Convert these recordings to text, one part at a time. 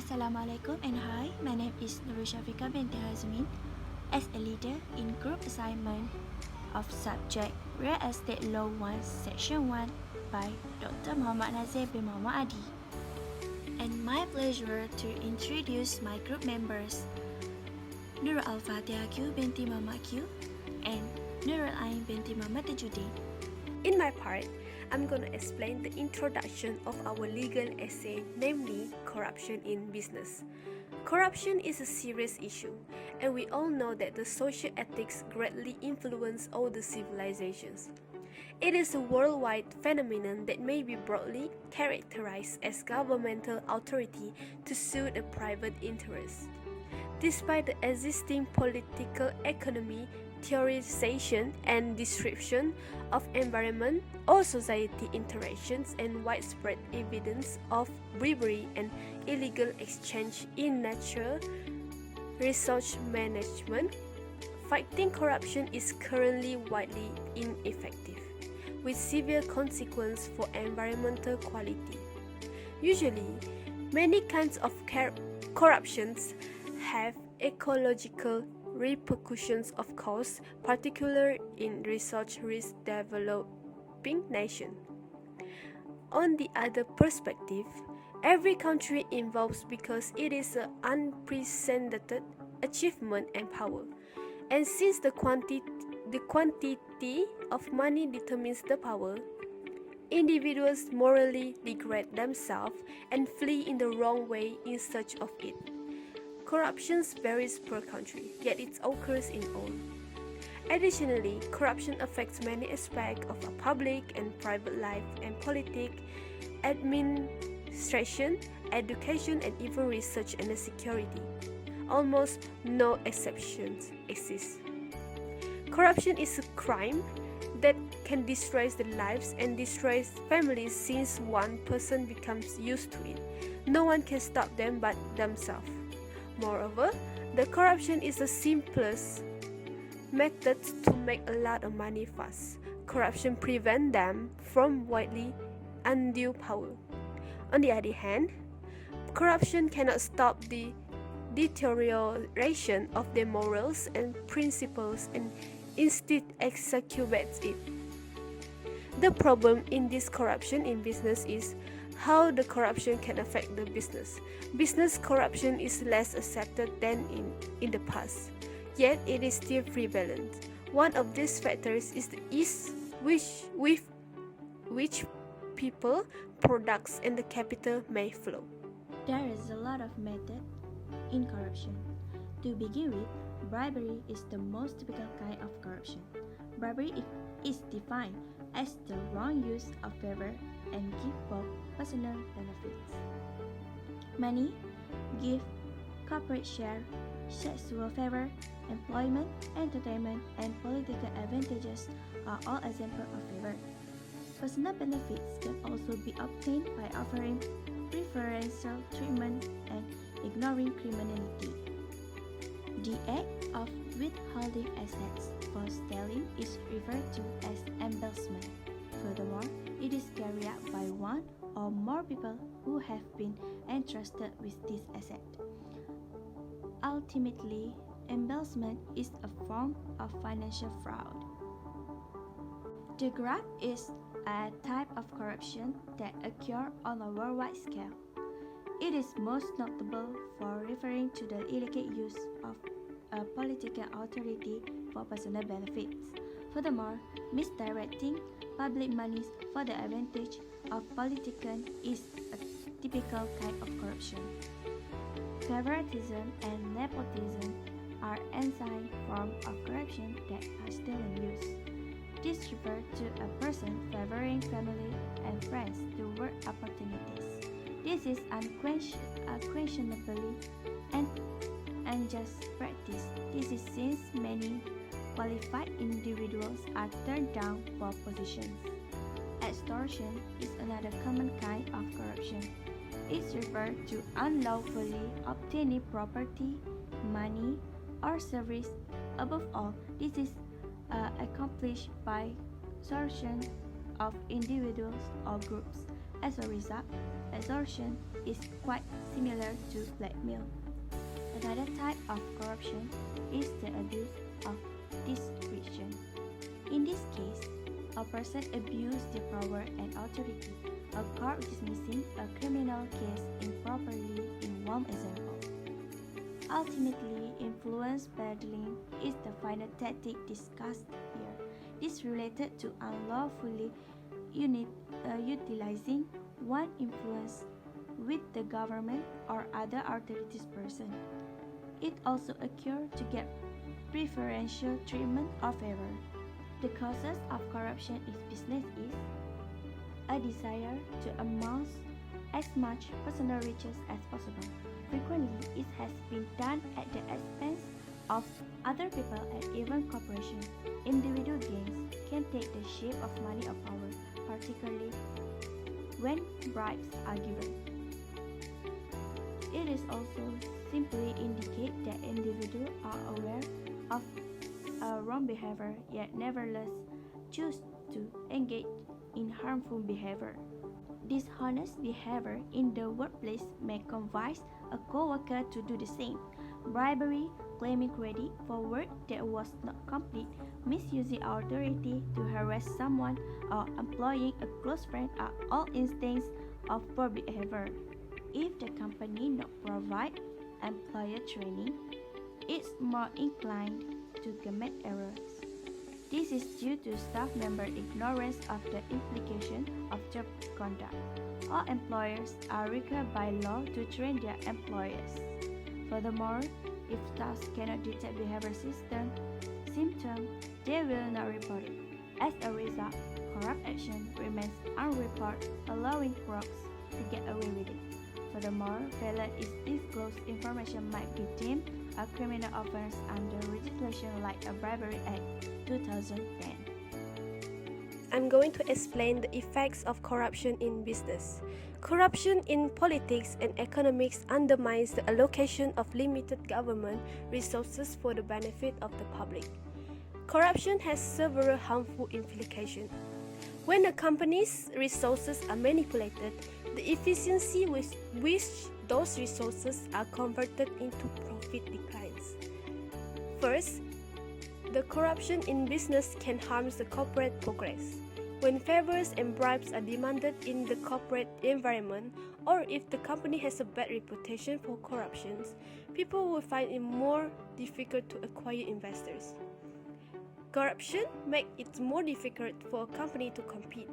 Assalamualaikum and hi, my name is Nurul Shafika binti Hazmin. As a leader in group assignment of subject Real Estate Law 1 Section 1 by Dr. Muhammad Nazir bin Muhammad Adi. And my pleasure to introduce my group members Nurul Al-Fatihah Q binti Muhammad Q and Nurul Ain binti Muhammad Tajuddin. In my part, I'm going to explain the introduction of our legal essay, namely corruption in business. Corruption is a serious issue, and we all know that the social ethics greatly influence all the civilizations. It is a worldwide phenomenon that may be broadly characterized as governmental authority to suit a private interest. Despite the existing political economy, theorization and description of environment or society interactions and widespread evidence of bribery and illegal exchange in natural resource management, fighting corruption is currently widely ineffective, with severe consequences for environmental quality. Usually, many kinds of corruptions have ecological repercussions, of course, particularly in resource-rich developing nations. On the other perspective, every country involves because it is an unprecedented achievement and power, and since the quantity of money determines the power, individuals morally degrade themselves and flee in the wrong way in search of it. Corruption varies per country, yet it occurs in all. Additionally, corruption affects many aspects of our public and private life and politics, administration, education, and even research and security. Almost no exceptions exist. Corruption is a crime that can destroy the lives and destroy families since one person becomes used to it. No one can stop them but themselves. Moreover, the corruption is the simplest method to make a lot of money fast. Corruption prevents them from widely undue power. On the other hand, corruption cannot stop the deterioration of their morals and principles and instead exacerbates it. The problem in this corruption in business is how the corruption can affect the business. Business corruption is less accepted than in the past, yet it is still prevalent. One of these factors is the ease with which people, products, and the capital may flow. There is a lot of method in corruption. To begin with, bribery is the most typical kind of corruption. Bribery is defined as the wrong use of favor and give both personal benefits. Money, gift, corporate share, sexual favor, employment, entertainment, and political advantages are all examples of favor. Personal benefits can also be obtained by offering preferential treatment and ignoring criminality. The act of withholding assets for stealing is referred to as embezzlement. Furthermore, it is carried out by one or more people who have been entrusted with this asset. Ultimately, embezzlement is a form of financial fraud. The graft is a type of corruption that occurs on a worldwide scale. It is most notable for referring to the illegal use of a political authority for personal benefits. Furthermore, misdirecting public monies for the advantage of politicians is a typical kind of corruption. Favoritism and nepotism are ancient forms of corruption that are still in use. This refers to a person favoring family and friends to work opportunities. This is unquestionably an unjust practice. This is since many qualified individuals are turned down for positions. Extortion is another common kind of corruption. It refers to unlawfully obtaining property, money, or service. Above all, this is accomplished by extortion of individuals or groups As a result, extortion is quite similar to blackmail. Another type of corruption is the abuse of discretion. In this case, a person abuses their power and authority. A court dismissing a criminal case improperly in one example. Ultimately, influence peddling is the final tactic discussed here. This related to unlawfully utilizing one influence with the government or other authorities person. It also occurs to get preferential treatment or favor. The causes of corruption in business is a desire to amass as much personal riches as possible. Frequently, it has been done at the expense of other people and even corporations. Individual gains can take the shape of money or power, particularly when bribes are given. It is also simply indicate that individuals are aware of wrong behavior yet nevertheless choose to engage in harmful behavior. Dishonest behavior in the workplace may convince a coworker to do the same. Bribery, claiming credit for work that was not complete, misusing authority to harass someone, or employing a close friend are all instances of poor behavior. If the company not provide employer training, it's more inclined to commit errors. This is due to staff member ignorance of the implication of job conduct. All employers are required by law to train their employees. Furthermore, if staff cannot detect behavior symptoms, they will not report it. As a result, corrupt action remains unreported, allowing crooks to get away with it. Furthermore, failure to disclose information might be deemed a criminal offense under legislation like a Bribery Act 2010. I'm going to explain the effects of corruption in business. Corruption in politics and economics undermines the allocation of limited government resources for the benefit of the public. Corruption has several harmful implications. When a company's resources are manipulated, the efficiency with which those resources are converted into profit declines. First, the corruption in business can harm the corporate progress. When favors and bribes are demanded in the corporate environment, or if the company has a bad reputation for corruption, people will find it more difficult to acquire investors. Corruption makes it more difficult for a company to compete.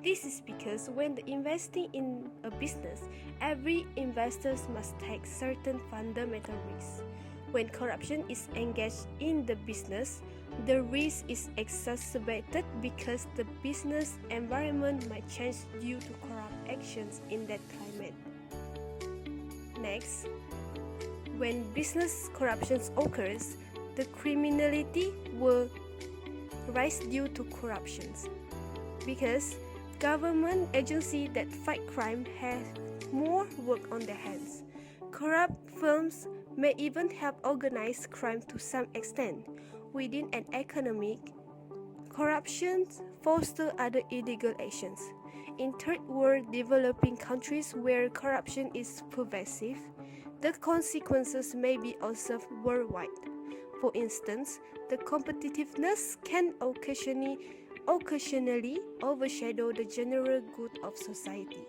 This is because when investing in a business, every investor must take certain fundamental risks. When corruption is engaged in the business, the risk is exacerbated because the business environment might change due to corrupt actions in that climate. Next, when business corruption occurs, the criminality will rise due to corruptions because government agencies that fight crime have more work on their hands. Corrupt firms may even help organize crime to some extent. Within an economic, corruption fosters other illegal actions. In third world developing countries where corruption is pervasive, the consequences may be observed worldwide. For instance, the competitiveness can occasionally overshadow the general good of society.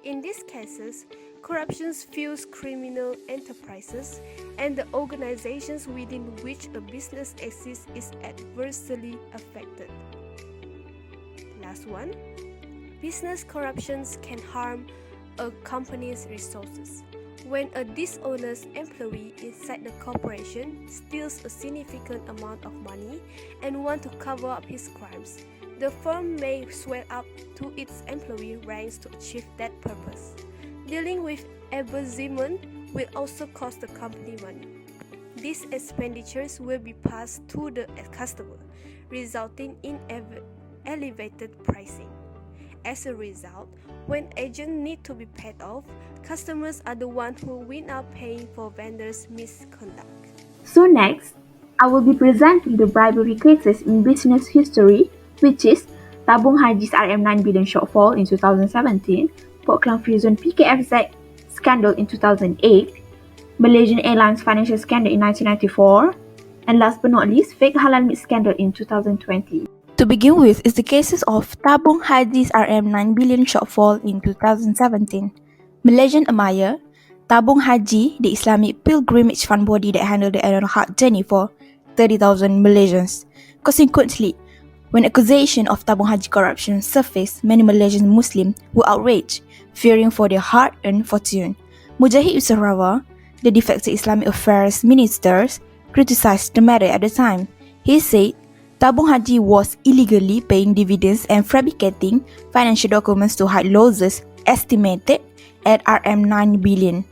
In these cases, corruption fuels criminal enterprises, and the organizations within which a business exists is adversely affected. Last one, business corruptions can harm a company's resources. When a dishonest employee inside the corporation steals a significant amount of money and wants to cover up his crimes, the firm may swell up to its employee ranks to achieve that purpose. Dealing with embezzlement will also cost the company money. These expenditures will be passed to the customer, resulting in elevated pricing. As a result, when agents need to be paid off, customers are the ones who wind up paying for vendors' misconduct. So next, I will be presenting the bribery cases in business history, which is Tabung Haji's RM9 billion shortfall in 2017, Port Klang Free Zone PKFZ scandal in 2008, Malaysian Airlines financial scandal in 1994, and last but not least, fake halal meat scandal in 2020. To begin with is the cases of Tabung Haji's RM9 billion shortfall in 2017, Malaysian Amaya, Tabung Haji, the Islamic pilgrimage fund body that handled the annual Hajj journey for 30,000 Malaysians. Consequently, when accusation of Tabung Haji corruption surfaced, many Malaysian Muslims were outraged, fearing for their hard-earned fortune. Mujahid Usarawa, the defected Islamic Affairs Minister, criticized the matter at the time. He said Tabung Haji was illegally paying dividends and fabricating financial documents to hide losses estimated at RM9 billion.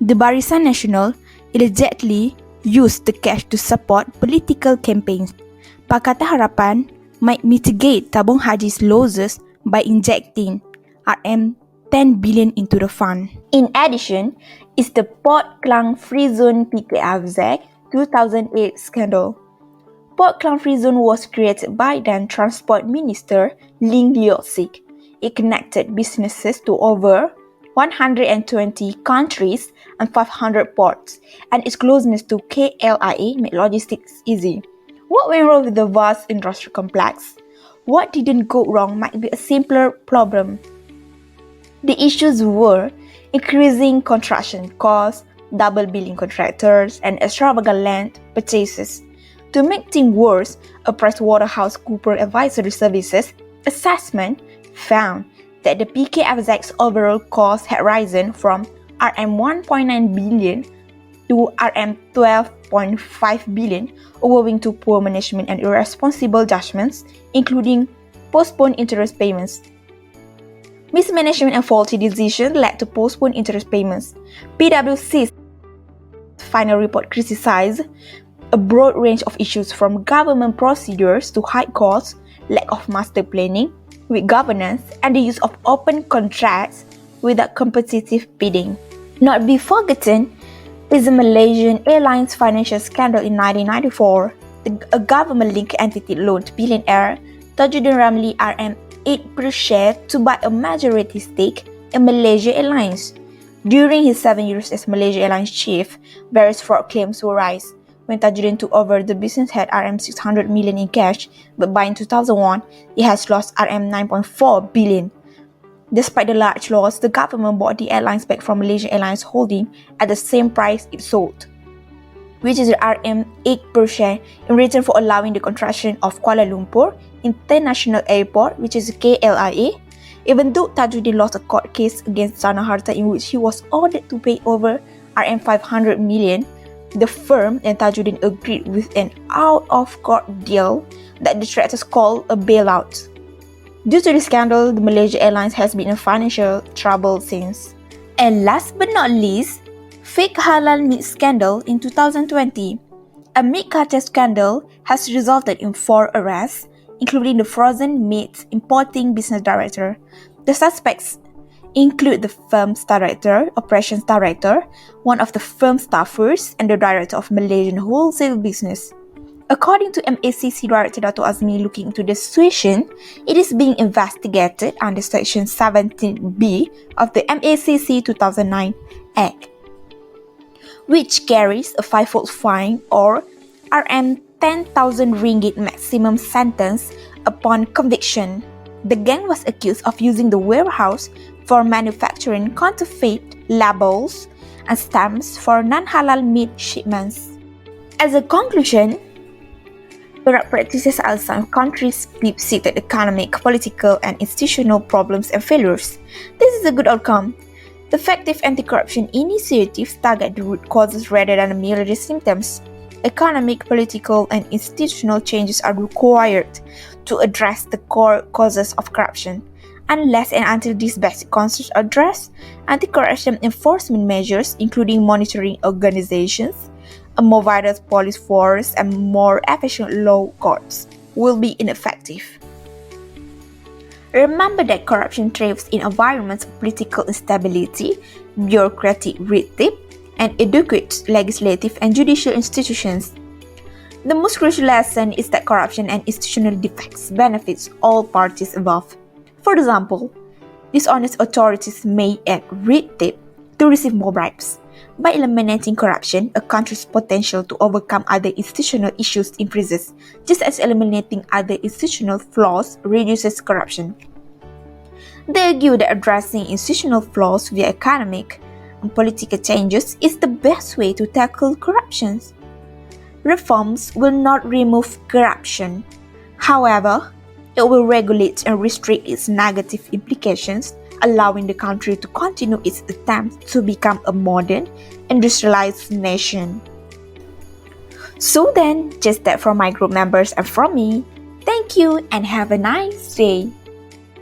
The Barisan Nasional allegedly used the cash to support political campaigns. Pakatan Harapan might mitigate Tabung Haji's losses by injecting RM10 billion into the fund. In addition, is the Port Klang Free Zone PKFZ 2008 scandal. Port Klang Free Zone was created by then Transport Minister Ling Leok Sik. It connected businesses to over 120 countries and 500 ports, and its closeness to KLIA made logistics easy. What went wrong with the vast industrial complex? What didn't go wrong might be a simpler problem. The issues were increasing construction costs, double billing contractors, and extravagant land purchases. To make things worse, a PricewaterhouseCoopers Advisory Services assessment found that the PKFZ's overall cost had risen from RM1.9 billion to RM12.5 billion, owing to poor management and irresponsible judgments, including postponed interest payments. Mismanagement and faulty decisions led to postponed interest payments. PwC's final report criticized a broad range of issues from government procedures to high costs, lack of master planning, weak governance, and the use of open contracts without competitive bidding. Not be forgotten is the Malaysian Airlines financial scandal in 1994. A government-linked entity loaned billionaire Tajuddin Ramli RM8 per share to buy a majority stake in Malaysia Airlines. During his 7 years as Malaysia Airlines chief, various fraud claims were raised. When Tajuddin took over, the business had RM600 million in cash, but by 2001, it has lost RM9.4 billion. Despite the large loss, the government bought the airlines back from Malaysia Airlines Holding at the same price it sold, which is RM8 per share, in return for allowing the construction of Kuala Lumpur International Airport, which is KLIA. Even though Tajuddin lost a court case against Sana Harta in which he was ordered to pay over RM500 million, the firm and Tajuddin agreed with an out-of-court deal that the detractors call a bailout. Due to the scandal, the Malaysia Airlines has been in financial trouble since. And last but not least, fake halal meat scandal in 2020. A meat cartel scandal has resulted in 4 arrests, including the frozen meat importing business director. The suspects include the firm's director, operations director, one of the firm's staffers, and the director of Malaysian wholesale business. According to MACC Director Dato' Azmi looking into the situation, it is being investigated under Section 17B of the MACC 2009 Act, which carries a 5-fold fine or RM10,000 maximum sentence upon conviction. The gang was accused of using the warehouse for manufacturing counterfeit labels and stamps for non-halal meat shipments. As a conclusion, corrupt practices are some countries' deep-seated economic, political, and institutional problems and failures. This is a good outcome. The effective anti-corruption initiatives target the root causes rather than merely the symptoms. Economic, political, and institutional changes are required to address the core causes of corruption. Unless and until these basic concerns are addressed, anti-corruption enforcement measures, including monitoring organizations, a more vital police force, and more efficient law courts, will be ineffective. Remember that corruption thrives in environments of political instability, bureaucratic red tape, and inadequate legislative and judicial institutions. The most crucial lesson is that corruption and institutional defects benefits all parties involved. For example, dishonest authorities may add red tape to receive more bribes. By eliminating corruption, a country's potential to overcome other institutional issues increases, just as eliminating other institutional flaws reduces corruption. They argue that addressing institutional flaws via economic and political changes is the best way to tackle corruption. Reforms will not remove corruption. However, it will regulate and restrict its negative implications, allowing the country to continue its attempt to become a modern, industrialized nation. So then, just that from my group members and from me, thank you and have a nice day.